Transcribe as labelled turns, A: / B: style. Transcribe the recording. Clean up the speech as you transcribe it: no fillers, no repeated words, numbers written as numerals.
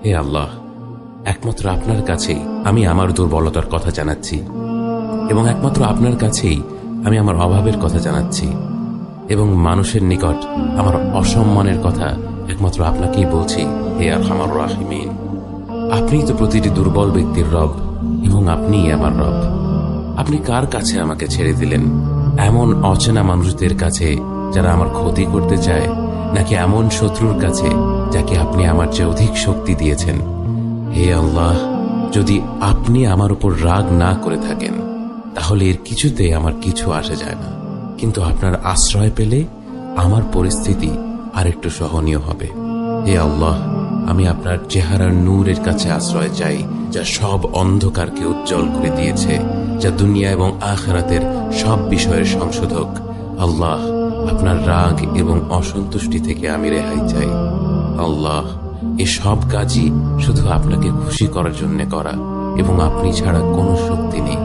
A: হে আল্লাহ, একমাত্র আপনার কাছেই আমি আমার দুর্বলতার কথা জানাচ্ছি, এবং একমাত্র আপনার কাছেই আমি আমার অভাবের কথা জানাচ্ছি, এবং মানুষের নিকট আমার অসম্মানের কথা একমাত্র আপনাকেই বলছি। হে আরহামার রাহিমিন, আপনিই তো প্রতিটি দুর্বল ব্যক্তির রব, এবং আপনিই আমার রব। আপনি কার কাছে আমাকে ছেড়ে দিলেন? এমন অচেনা মানুষদের কাছে যারা আমার ক্ষতি করতে চায়, নাকি এমন শত্রুর কাছে যাকে আপনি আমার চেয়ে অধিক শক্তি দিয়েছেন? হে আল্লাহ, যদি আপনি আমার উপর রাগ না করে থাকেন তাহলে এর কিছুতে আমার কিছু আসে যায় না, কিন্তু আপনার আশ্রয় পেলে আমার পরিস্থিতি আরেকটু সহনীয় হবে। হে আল্লাহ, আমি আপনার চেহারার নূরের কাছে আশ্রয় চাই, যা সব অন্ধকারকে উজ্জ্বল করে দিয়েছে, যা দুনিয়া এবং আখিরাতের সব বিষয়ের সংশোধক। আল্লাহ, আপনার রাগ এবং অসন্তুষ্টি থেকে আমি রেহাই চাই। আল্লাহ, এ সব কাজই শুধু আপনাকে খুশি করার জন্য করা, এবং আপনি ছাড়া কোনো শক্তি নেই।